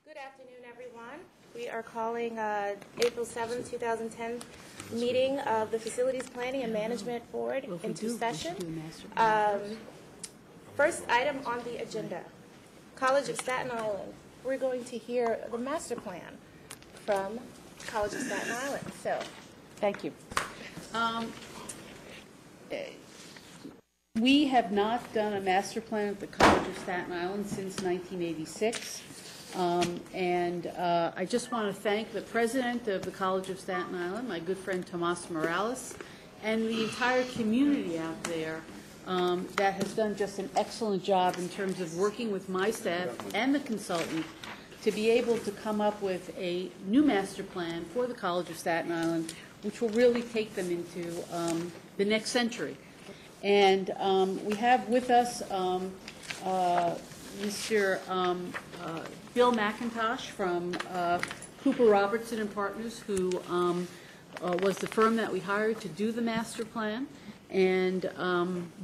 Good afternoon, everyone. We are calling April 7, 2010 meeting of the Facilities Planning and Management Board into session. First item on the agenda, College of Staten Island. We're going to hear the master plan from College of Staten Island. So, thank you. We have not done a master plan at the College of Staten Island since 1986. I just want to thank the president of the College of Staten Island, my good friend Tomas Morales, and the entire community out there that has done just an excellent job in terms of working with my staff and the consultant to be able to come up with a new master plan for the College of Staten Island, which will really take them into the next century. And we have with us Mr. Bill McIntosh from Cooper Robertson and Partners, who was the firm that we hired to do the master plan. And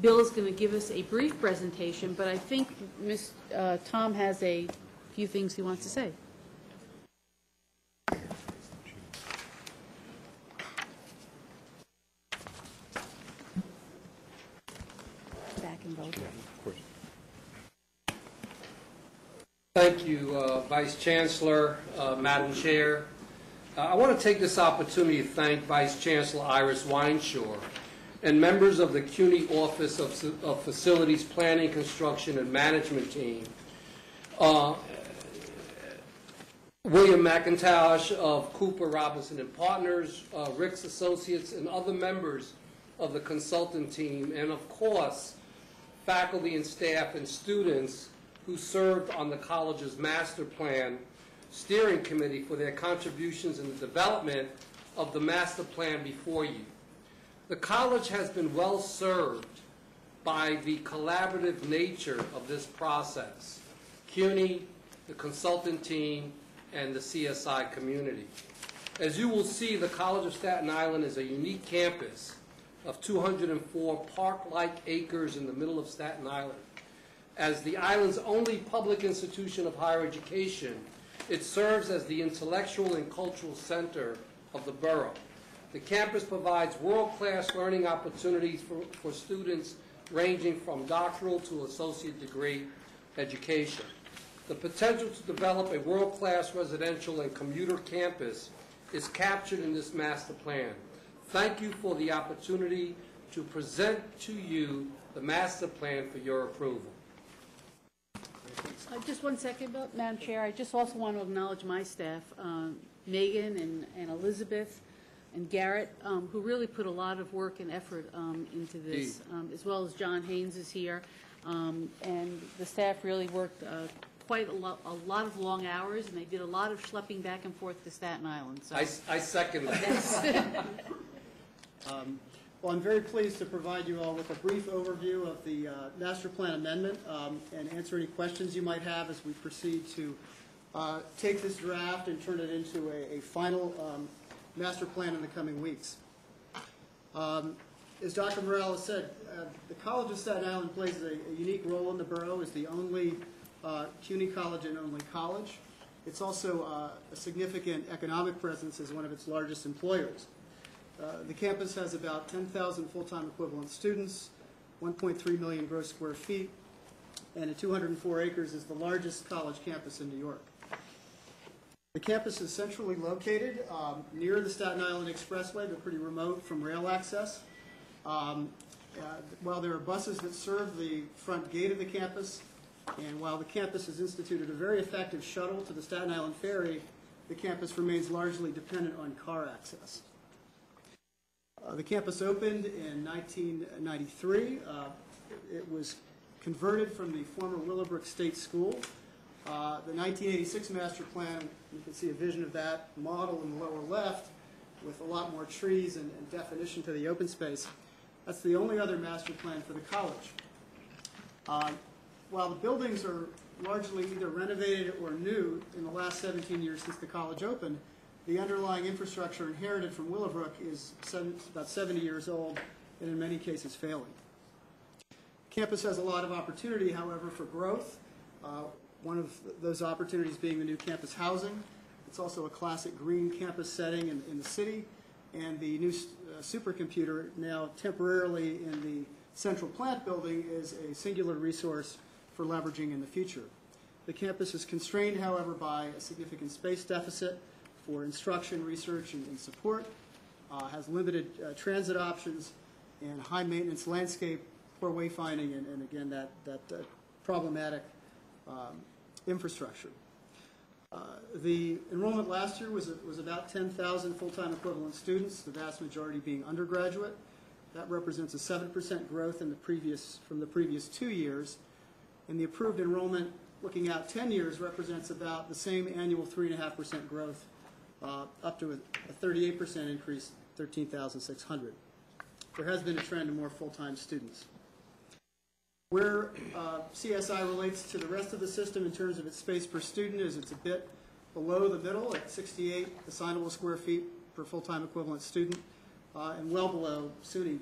Bill is going to give us a brief presentation, but I think Tom has a few things he wants to say. Back and vote. Thank you, Vice Chancellor, Madam Chair. I want to take this opportunity to thank Vice Chancellor Iris Wineshaw and members of the CUNY Office of Facilities Planning, Construction, and Management team, William McIntosh of Cooper Robertson and Partners, Rick's Associates, and other members of the consultant team, and of course, faculty and staff and students who served on the college's master plan steering committee for their contributions in the development of the master plan before you. The college has been well served by the collaborative nature of this process, CUNY, the consultant team, and the CSI community. As you will see, the College of Staten Island is a unique campus of 204 park-like acres in the middle of Staten Island. As the island's only public institution of higher education, it serves as the intellectual and cultural center of the borough. The campus provides world-class learning opportunities for students ranging from doctoral to associate degree education. The potential to develop a world-class residential and commuter campus is captured in this master plan. Thank you for the opportunity to present to you the master plan for your approval. Just one second, Madam Chair. I just also want to acknowledge my staff, Megan and Elizabeth and Garrett, who really put a lot of work and effort into this, as well as John Haynes is here. And the staff really worked quite a lot of long hours, and they did a lot of schlepping back and forth to Staten Island. So. I second that. Well, I'm very pleased to provide you all with a brief overview of the master plan amendment and answer any questions you might have as we proceed to take this draft and turn it into a final master plan in the coming weeks. As Dr. Morales said, the College of Staten Island plays a unique role in the borough as the only CUNY college and only college. It's also a significant economic presence as one of its largest employers. The campus has about 10,000 full-time equivalent students, 1.3 million gross square feet, and at 204 acres is the largest college campus in New York. The campus is centrally located near the Staten Island Expressway, but pretty remote from rail access. While there are buses that serve the front gate of the campus, and while the campus has instituted a very effective shuttle to the Staten Island Ferry, the campus remains largely dependent on car access. The campus opened in 1993. It was converted from the former Willowbrook State School. The 1986 master plan, you can see a vision of that model in the lower left with a lot more trees and definition to the open space. That's the only other master plan for the college. While the buildings are largely either renovated or new in the last 17 years since the college opened, the underlying infrastructure inherited from Willowbrook is about 70 years old and in many cases failing. Campus has a lot of opportunity, however, for growth. One of those opportunities being the new campus housing. It's also a classic green campus setting in the city, and the new supercomputer, now temporarily in the central plant building, is a singular resource for leveraging in the future. The campus is constrained, however, by a significant space deficit for instruction, research, and support, has limited transit options, and high-maintenance landscape, poor wayfinding, and again, that problematic infrastructure. The enrollment last year was about 10,000 full-time equivalent students, the vast majority being undergraduate. That represents a 7% growth from the previous 2 years. And the approved enrollment, looking out 10 years, represents about the same annual 3.5% growth, up to a 38% increase, 13,600. There has been a trend to more full-time students. Where CSI relates to the rest of the system in terms of its space per student is it's a bit below the middle at 68 assignable square feet per full-time equivalent student, and well below SUNY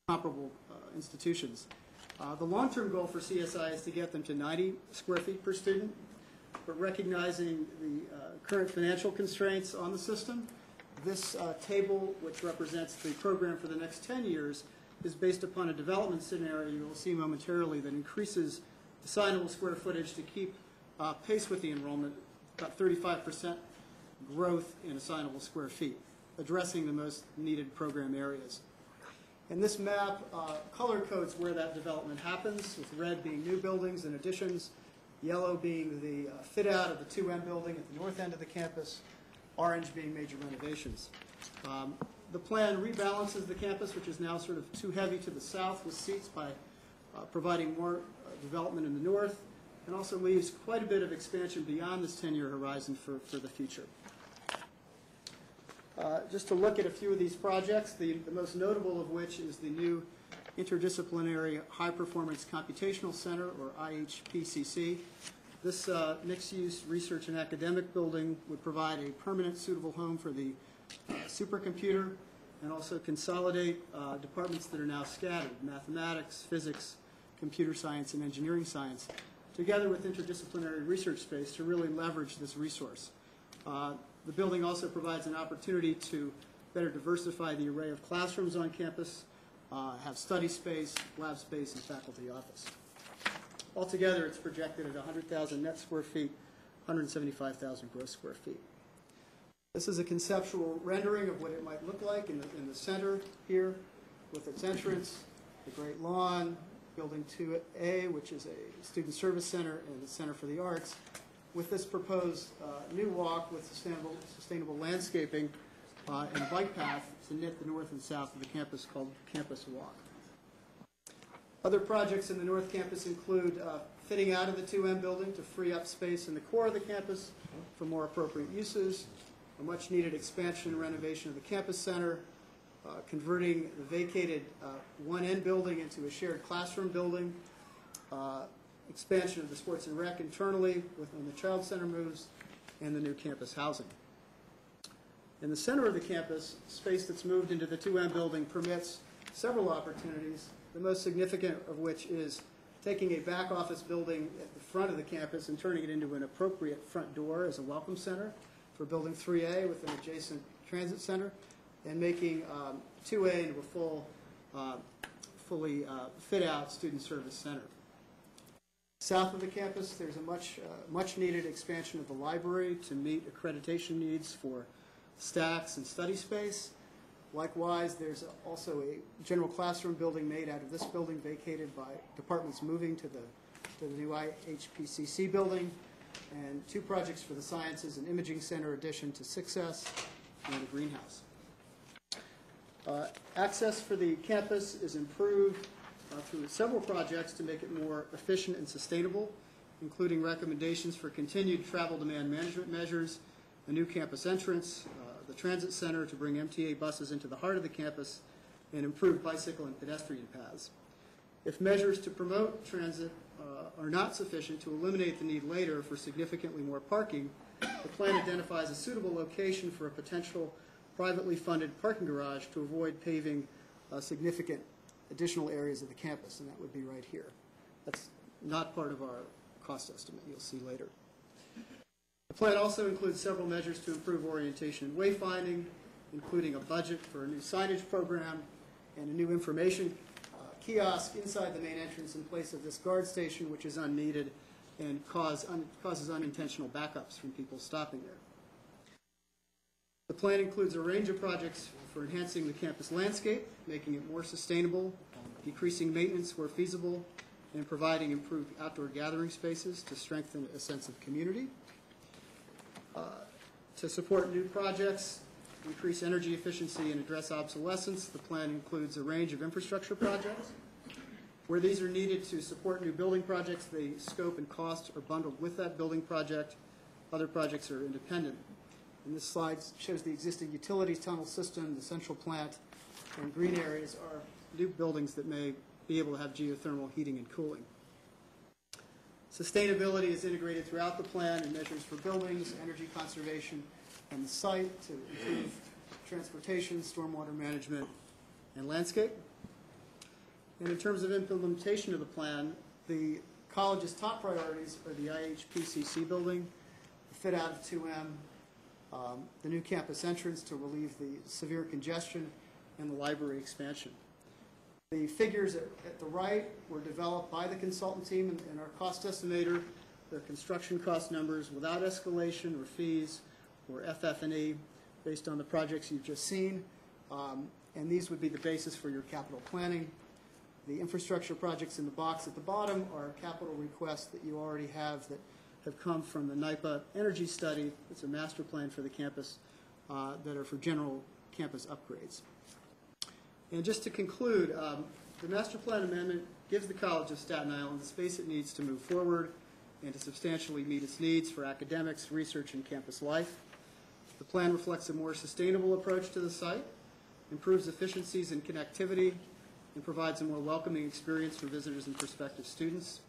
comparable institutions. The long-term goal for CSI is to get them to 90 square feet per student, but recognizing the current financial constraints on the system, this table, which represents the program for the next 10 years, is based upon a development scenario you will see momentarily that increases assignable square footage to keep pace with the enrollment, about 35% growth in assignable square feet, addressing the most needed program areas. And this map color codes where that development happens, with red being new buildings and additions, yellow being the fit out of the 2M building at the north end of the campus, orange being major renovations. The plan rebalances the campus, which is now sort of too heavy to the south with seats, by providing more development in the north, and also leaves quite a bit of expansion beyond this 10-year horizon for the future. Just to look at a few of these projects, the most notable of which is the new Interdisciplinary High Performance Computational Center, or IHPCC. This mixed-use research and academic building would provide a permanent, suitable home for the supercomputer, and also consolidate departments that are now scattered: mathematics, physics, computer science, and engineering science, together with interdisciplinary research space to really leverage this resource. The building also provides an opportunity to better diversify the array of classrooms on campus, have study space, lab space, and faculty office. Altogether, it's projected at 100,000 net square feet, 175,000 gross square feet. This is a conceptual rendering of what it might look like in the center here, with its entrance, the Great Lawn, Building 2A, which is a student service center, and the Center for the Arts, with this proposed new walk with sustainable landscaping and bike path to knit the north and south of the campus, called Campus Walk. Other projects in the North Campus include fitting out of the 2M building to free up space in the core of the campus for more appropriate uses, a much-needed expansion and renovation of the campus center, converting the vacated 1N building into a shared classroom building, expansion of the sports and rec internally when the child center moves, and the new campus housing. In the center of the campus, space that's moved into the 2M building permits several opportunities, the most significant of which is taking a back office building at the front of the campus and turning it into an appropriate front door as a welcome center for Building 3A with an adjacent transit center, and making 2A into a fully fit-out student service center. South of the campus, there's a much-needed expansion of the library to meet accreditation needs for stacks and study space. Likewise, there's also a general classroom building made out of this building, vacated by departments moving to the new IHPCC building, and 2 projects for the Sciences and Imaging Center addition to 6S, and a greenhouse. Access for the campus is improved through several projects to make it more efficient and sustainable, including recommendations for continued travel demand management measures, a new campus entrance, the transit center to bring MTA buses into the heart of the campus, and improved bicycle and pedestrian paths. If measures to promote transit are not sufficient to eliminate the need later for significantly more parking, the plan identifies a suitable location for a potential privately funded parking garage to avoid paving significant additional areas of the campus, and that would be right here. That's not part of our cost estimate you'll see later. The plan also includes several measures to improve orientation and wayfinding, including a budget for a new signage program and a new information kiosk inside the main entrance in place of this guard station, which is unneeded and causes unintentional backups from people stopping there. The plan includes a range of projects for enhancing the campus landscape, making it more sustainable, decreasing maintenance where feasible, and providing improved outdoor gathering spaces to strengthen a sense of community. To support new projects, increase energy efficiency, and address obsolescence, the plan includes a range of infrastructure projects. Where these are needed to support new building projects, the scope and cost are bundled with that building project. Other projects are independent. And this slide shows the existing utilities tunnel system, the central plant, and green areas are new buildings that may be able to have geothermal heating and cooling. Sustainability is integrated throughout the plan in measures for buildings, energy conservation, and the site to improve transportation, stormwater management, and landscape. And in terms of implementation of the plan, the college's top priorities are the IHPCC building, the fit out of 2M, the new campus entrance to relieve the severe congestion, and the library expansion. The figures at the right were developed by the consultant team and our cost estimator. They're construction cost numbers without escalation or fees or FF&E based on the projects you've just seen. And these would be the basis for your capital planning. The infrastructure projects in the box at the bottom are capital requests that you already have that have come from the NYPA energy study. It's a master plan for the campus that are for general campus upgrades. And just to conclude, the master plan amendment gives the College of Staten Island the space it needs to move forward and to substantially meet its needs for academics, research, and campus life. The plan reflects a more sustainable approach to the site, improves efficiencies and connectivity, and provides a more welcoming experience for visitors and prospective students.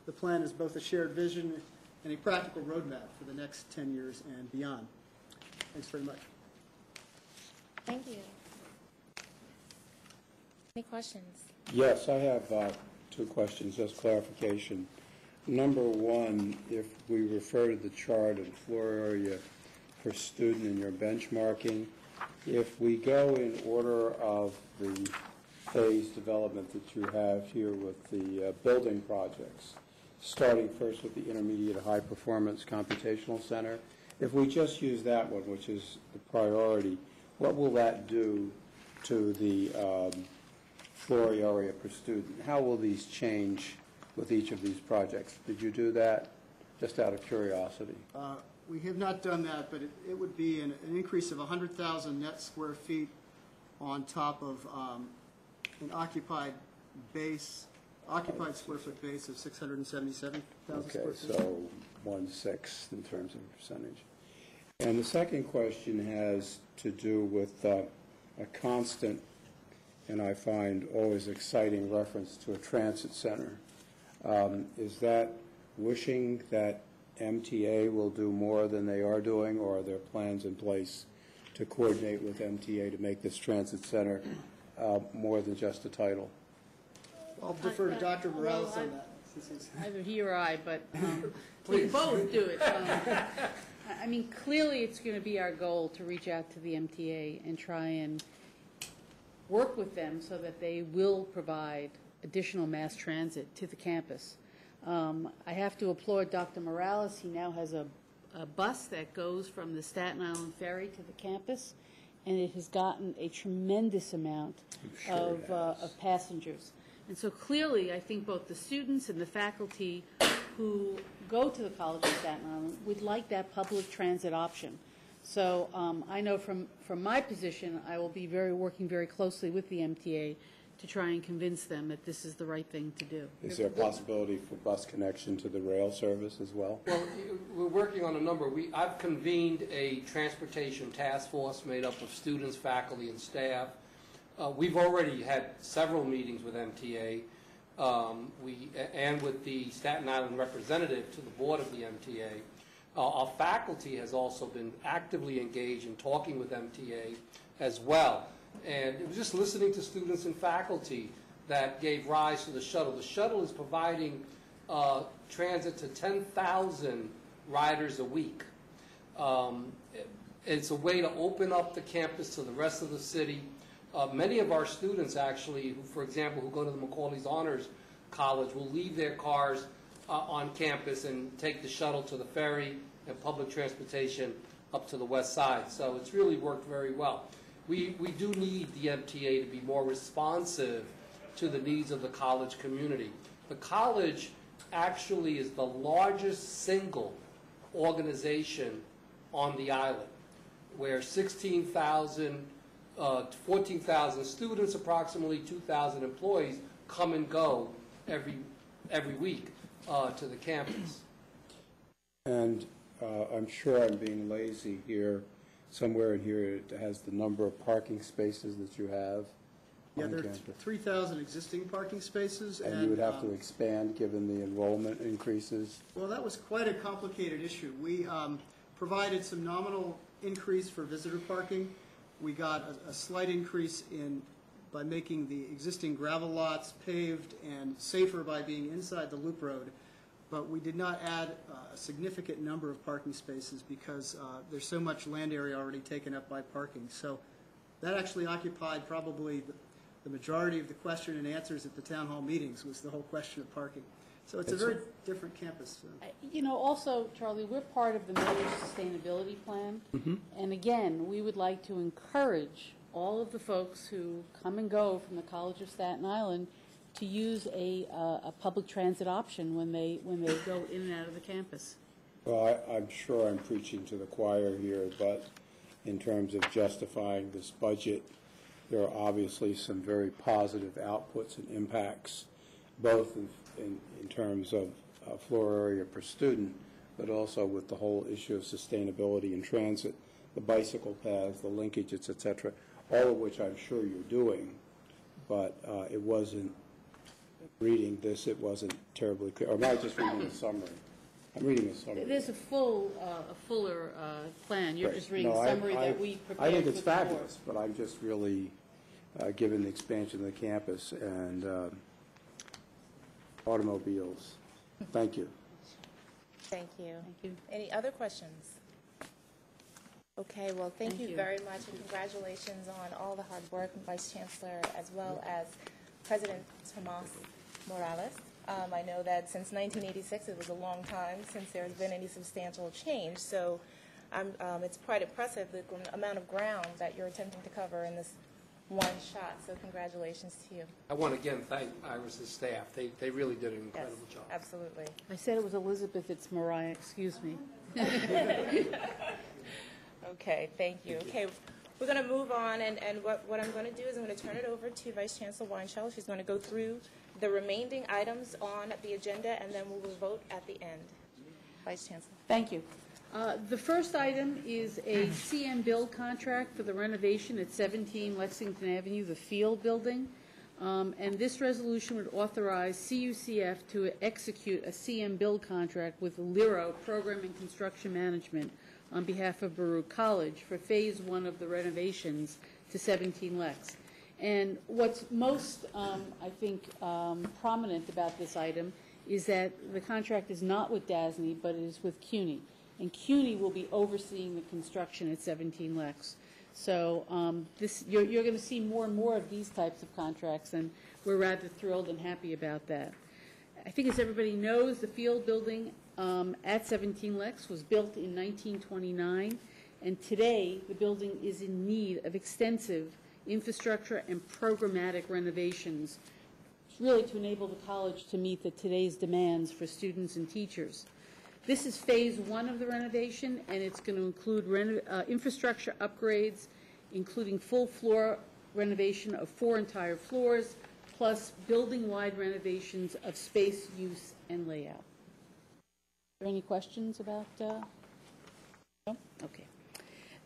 The plan is both a shared vision and a practical roadmap for the next 10 years and beyond. Thanks very much. Thank you. Any questions? Yes, I have two questions, just clarification. Number one, if we refer to the chart of floor area per student in your benchmarking, if we go in order of the phase development that you have here with the building projects, starting first with the intermediate high performance computational center, if we just use that one, which is the priority, what will that do to the floor area per student? How will these change with each of these projects? Did you do that, just out of curiosity? We have not done that, but it would be an increase of 100,000 net square feet on top of an occupied square foot base of 677,000 square Okay, feet. so 1/6 in terms of percentage. And the second question has to do with a constant, and I find always exciting, reference to a transit center. Is that wishing that MTA will do more than they are doing, or are there plans in place to coordinate with MTA to make this transit center more than just a title? I'll defer to Dr. Morales on that. Either he or I, but we both do it. I mean, clearly it's going to be our goal to reach out to the MTA and try and work with them so that they will provide additional mass transit to the campus. I have to applaud Dr. Morales. He now has a bus that goes from the Staten Island ferry to the campus, and it has gotten a tremendous amount of passengers. And so clearly, I think both the students and the faculty who go to the College of Staten Island would like that public transit option. So I know from my position, I will be working very closely with the MTA to try and convince them that this is the right thing to do. Is there a possibility for bus connection to the rail service as well? Well, we're working on a number. I've convened a transportation task force made up of students, faculty, and staff. We've already had several meetings with MTA and with the Staten Island representative to the board of the MTA. Our faculty has also been actively engaged in talking with MTA as well. And it was just listening to students and faculty that gave rise to the shuttle. The shuttle is providing transit to 10,000 riders a week. It's a way to open up the campus to the rest of the city. Many of our students actually, who, for example, who go to the Macaulay's Honors College, will leave their cars on campus and take the shuttle to the ferry and public transportation up to the west side. So it's really worked very well. We do need the MTA to be more responsive to the needs of the college community. The college actually is the largest single organization on the island, where 16,000, 14,000 students, approximately 2,000 employees come and go every week to the campus. And I'm sure I'm being lazy here. Somewhere in here it has the number of parking spaces that you have Yeah, on there are campus. 3,000 existing parking spaces. And you would have to expand given the enrollment increases. Well, that was quite a complicated issue. We provided some nominal increase for visitor parking. We got a slight increase by making the existing gravel lots paved and safer by being inside the loop road. But we did not add a significant number of parking spaces because there's so much land area already taken up by parking. So that actually occupied probably the majority of the question and answers at the town hall meetings, was the whole question of parking. So it's a very different campus. You know, also, Charlie, we're part of the mayor's sustainability plan. And again, we would like to encourage all of the folks who come and go from the College of Staten Island to use a public transit option when they go in and out of the campus. Well, I'm sure I'm preaching to the choir here, but in terms of justifying this budget, there are obviously some very positive outputs and impacts, both in terms of floor area per student, but also with the whole issue of sustainability in transit, the bicycle paths, the linkages, et cetera, all of which I'm sure you're doing, but it wasn't, reading this, it wasn't terribly clear. Or am I just reading a summary? I'm reading a summary. There's a fuller plan. You're Right. just reading No, a summary that we prepared. I think it's for the board. fabulous, but I'm just really, given the expansion of the campus and automobiles. Thank you. Thank you. Thank you. Any other questions? Okay, well, thank Thank you you. very much, and congratulations on all the hard work, Vice Chancellor, as well as President Tomas Morales. I know that since 1986, it was a long time since there's been any substantial change, so it's quite impressive, the amount of ground that you're attempting to cover in this one shot, so congratulations to you. I want to again thank Iris's staff. They really did an Yes, incredible job. absolutely. I said it was Elizabeth, it's Mariah, excuse me. Okay, thank you. Okay, we're going to move on, and what I'm going to do is I'm going to turn it over to Vice Chancellor Weinschel. She's going to go through the remaining items on the agenda, and then we will vote at the end. Vice Chancellor. Thank you. The first item is a CM build contract for the renovation at 17 Lexington Avenue, the field building. And this resolution would authorize CUCF to execute a CM build contract with Liro Program and Construction Management on behalf of Baruch College for Phase 1 of the renovations to 17 Lex. And what's most, I think, prominent about this item is that the contract is not with DASNY, but it is with CUNY. And CUNY will be overseeing the construction at 17 Lex. So you're going to see more and more of these types of contracts, and we're rather thrilled and happy about that. I think, as everybody knows, the field building at 17 Lex was built in 1929, and today the building is in need of extensive infrastructure and programmatic renovations, really to enable the college to meet today's demands for students and teachers. This is Phase 1 of the renovation, and it's going to include infrastructure upgrades, including full floor renovation of 4 entire floors, plus building-wide renovations of space, use, and layout. Are there any questions about? No? Okay.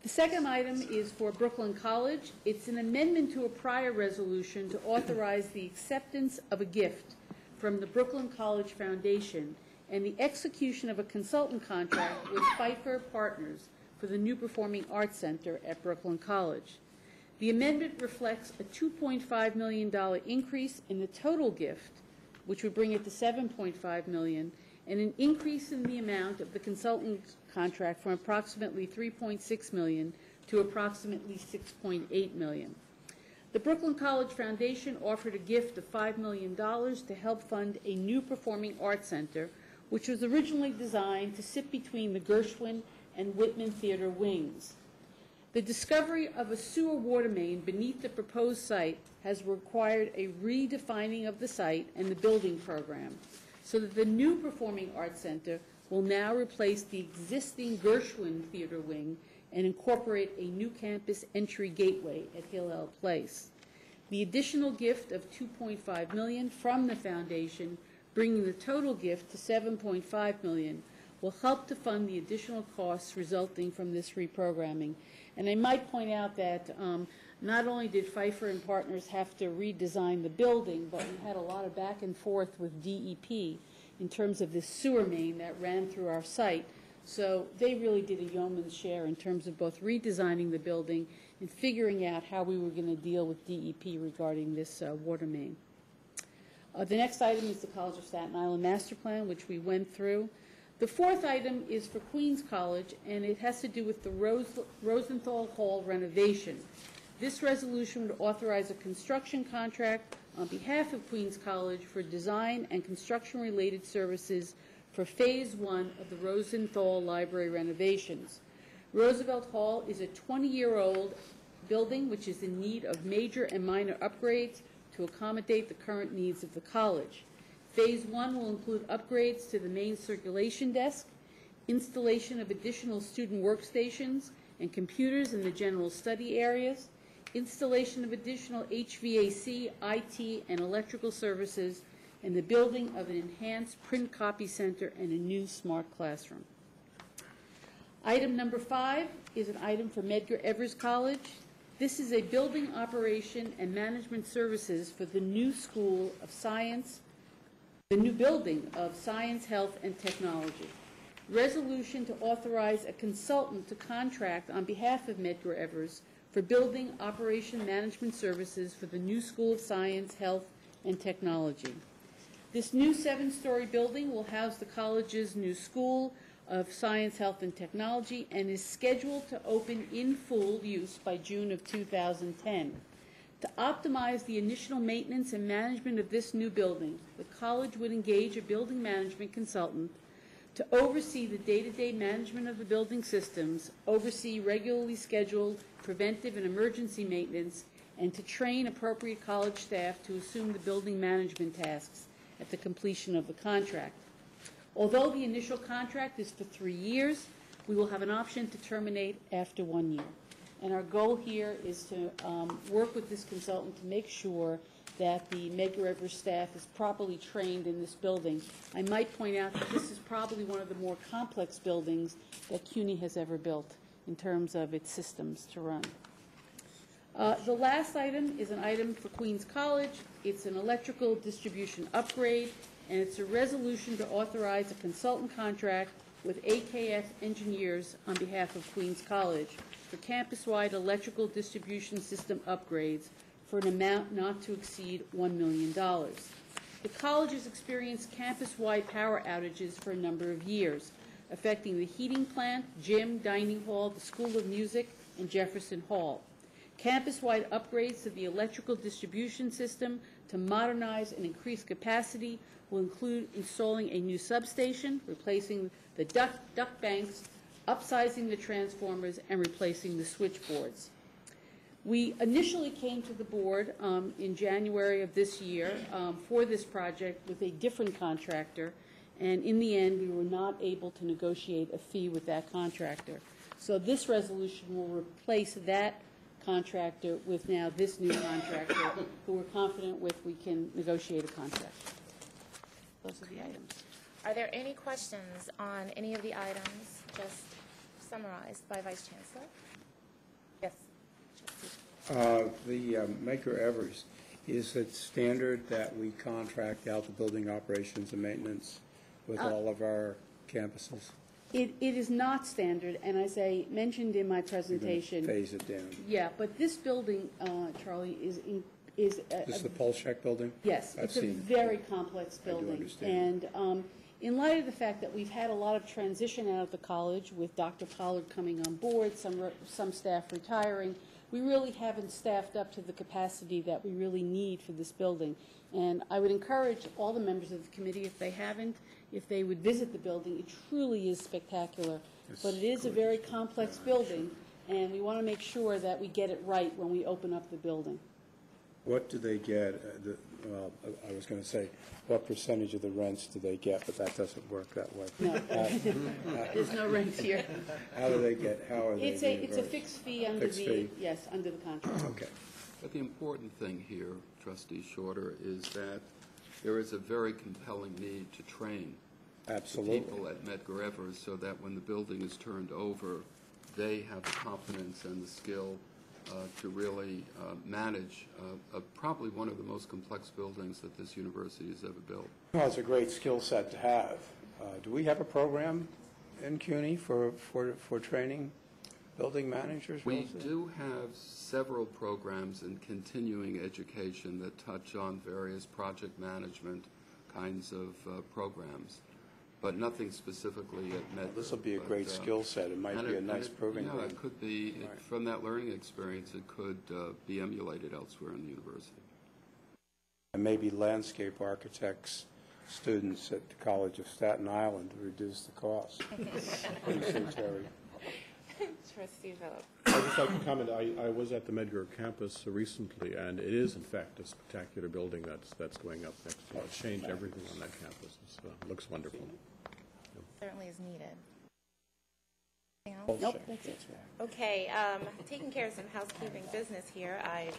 The second item is for Brooklyn College. It's an amendment to a prior resolution to authorize the acceptance of a gift from the Brooklyn College Foundation and the execution of a consultant contract with Pfeiffer Partners for the new Performing Arts Center at Brooklyn College. The amendment reflects a $2.5 million increase in the total gift which would bring it to $7.5 million, and an increase in the amount of the consultant contract from approximately $3.6 million to approximately $6.8 million. The Brooklyn College Foundation offered a gift of $5 million to help fund a new performing arts center, which was originally designed to sit between the Gershwin and Whitman Theater wings. The discovery of a sewer water main beneath the proposed site has required a redefining of the site and the building program, so that the new Performing Arts Center will now replace the existing Gershwin Theater wing and incorporate a new campus entry gateway at Hillel Place. The additional gift of $2.5 million from the foundation, bringing the total gift to $7.5 million, will help to fund the additional costs resulting from this reprogramming. And I might point out that not only did Pfeiffer and Partners have to redesign the building, but we had a lot of back and forth with DEP in terms of this sewer main that ran through our site. So they really did a yeoman's share in terms of both redesigning the building and figuring out how we were going to deal with DEP regarding this water main. The next item is the College of Staten Island Master Plan, which we went through. The fourth item is for Queens College, and it has to do with the Rosenthal Hall renovation. This resolution would authorize a construction contract on behalf of Queens College for design and construction-related services for Phase 1 of the Rosenthal Library renovations. Roosevelt Hall is a 20-year-old building which is in need of major and minor upgrades to accommodate the current needs of the college. Phase 1 will include upgrades to the main circulation desk, installation of additional student workstations and computers in the general study areas, installation of additional HVAC, IT, and electrical services, and the building of an enhanced print copy center and a new smart classroom. Item number 5 is an item for Medgar Evers College. This is a building operation and management services for the new School of Science, the new building of Science, Health, and Technology. Resolution to authorize a consultant to contract on behalf of Medgar Evers for building operation management services for the new School of Science, Health, and Technology. This new 7-story building will house the college's new School of Science, Health, and Technology and is scheduled to open in full use by June of 2010. To optimize the initial maintenance and management of this new building, the college would engage a building management consultant to oversee the day-to-day management of the building systems, oversee regularly scheduled preventive and emergency maintenance, and to train appropriate college staff to assume the building management tasks at the completion of the contract. Although the initial contract is for 3 years, we will have an option to terminate after 1 year. And our goal here is to work with this consultant to make sure that the Medgar Evers staff is properly trained in this building. I might point out that this is probably one of the more complex buildings that CUNY has ever built in terms of its systems to run. The last item is an item for Queens College. It's an electrical distribution upgrade, and it's a resolution to authorize a consultant contract with AKF Engineers on behalf of Queens College for campus-wide electrical distribution system upgrades for an amount not to exceed $1 million. The college has experienced campus-wide power outages for a number of years, affecting the heating plant, gym, dining hall, the School of Music, and Jefferson Hall. Campus-wide upgrades to the electrical distribution system to modernize and increase capacity will include installing a new substation, replacing the duct banks, upsizing the transformers, and replacing the switchboards. We initially came to the board in January of this year for this project with a different contractor, and in the end we were not able to negotiate a fee with that contractor. So this resolution will replace that contractor with now this new contractor who we're confident with we can negotiate a contract. Those are the items. Are there any questions on any of the items just summarized by Vice Chancellor? Yes. The Medgar Evers, is it standard that we contract out the building operations and maintenance with all of our campuses? It is not standard, and as I mentioned in my presentation, Phase it down. yeah, but this building, Charlie, is is This is the Polshek building? yes, I've it's a seen it. very complex I do building. understand. And in light of the fact that we've had a lot of transition out of the college, with Dr. Pollard coming on board, some staff retiring, we really haven't staffed up to the capacity that we really need for this building. And I would encourage all the members of the committee, if they haven't, if they would visit the building. It truly is spectacular. But it is a very complex building, and we want to make sure that we get it right when we open up the building. What do they get, well, I was going to say, what percentage of the rents do they get, but that doesn't work that way. No, there's no rent here. How do they get, how are they It's a reimbursed? fixed fee under Fixed the, fee. yes, under the contract. Okay. But the important thing here, Trustee Shorter, is that there is a very compelling need to train Absolutely. people at Medgar Evers so that when the building is turned over, they have the confidence and the skill to really manage probably one of the most complex buildings that this university has ever built. Well, it's a great skill set to have. Do we have a program in CUNY for training building managers? We Wilson? do have several programs in continuing education that touch on various project management kinds of programs, but nothing specifically at Med. This will be a great skill set. It might be a nice program. Yeah, it could be, from that learning experience, it could be emulated elsewhere in the university. And maybe landscape architects, students at the College of Staten Island to reduce the cost. What do you say, Terry? Trustee Phillips. I'd just like to comment, I was at the Medgar campus recently, and it is in fact a spectacular building that's going up next to it. It's changed everything on that campus. It looks wonderful. Certainly is needed. Anything else? Nope, that's it. Okay, taking care of some housekeeping business here, I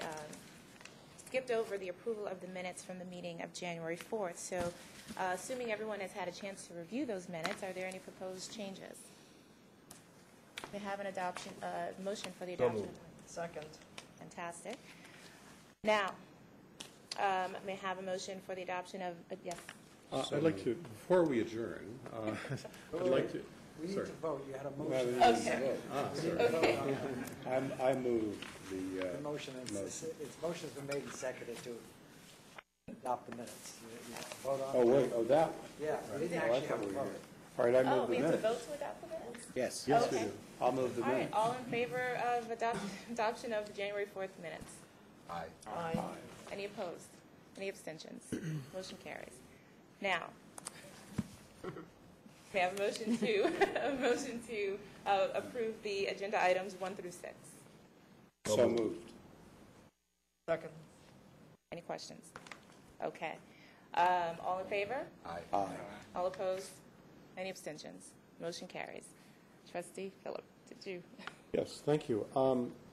skipped over the approval of the minutes from the meeting of January 4th. So assuming everyone has had a chance to review those minutes, are there any proposed changes? May I have an adoption, motion for the adoption? Second. Fantastic. Now, may I have a motion for the adoption of, yes? I'd like to, before we adjourn, I'd like to, We need sorry. to vote. You had a Well, motion. we need to Okay. vote. We need to vote on that. I move the The motion, motion's been made and seconded to adopt the minutes. You have to vote on it. Oh, wait, oh, that one. Yeah, we didn't Oh, I actually thought have a we vote. did. All right, I Oh, move we the have to minutes. vote to adopt the minutes? Yes. Yes, we Okay. do. I'll move the All right, minutes. all in favor of adoption of the January 4th minutes? Aye. Any opposed? Any abstentions? Motion carries. Now, we have a motion to approve the agenda items 1 through 6. So moved. Second. Any questions? Okay. All in favor? Aye. All opposed? Any abstentions? Motion carries. Trustee Philip, did you? Yes, thank you.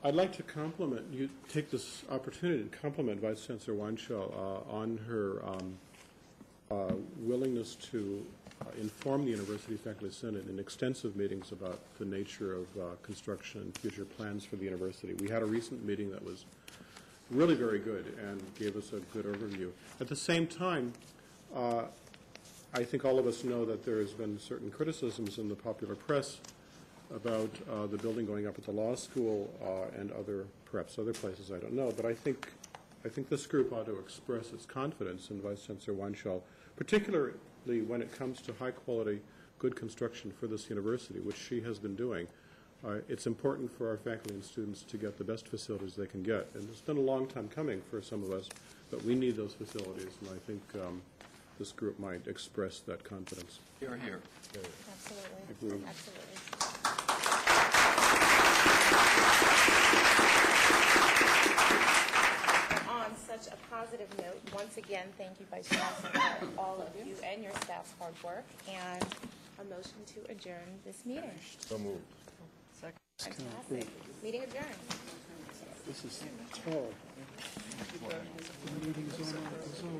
I'd like to compliment, you take this opportunity to compliment Vice Chancellor Weinschel on her willingness to inform the University Faculty Senate in extensive meetings about the nature of construction and future plans for the university. We had a recent meeting that was really very good and gave us a good overview. At the same time, I think all of us know that there has been certain criticisms in the popular press about the building going up at the law school and perhaps other places, I don't know. But I think this group ought to express its confidence in Vice Chancellor Weinschel, particularly when it comes to high-quality, good construction for this university, which she has been doing. It's important for our faculty and students to get the best facilities they can get. And it's been a long time coming for some of us, but we need those facilities, and I think this group might express that confidence. Here, here. Absolutely. Agreed. Absolutely. On such a positive note, once again, thank you, Vice Chancellor, for all of you and your staff's hard work, and a motion to adjourn this meeting. So moved. Second. Fantastic. Meeting adjourned. This is terrible. The meeting's over. It's over.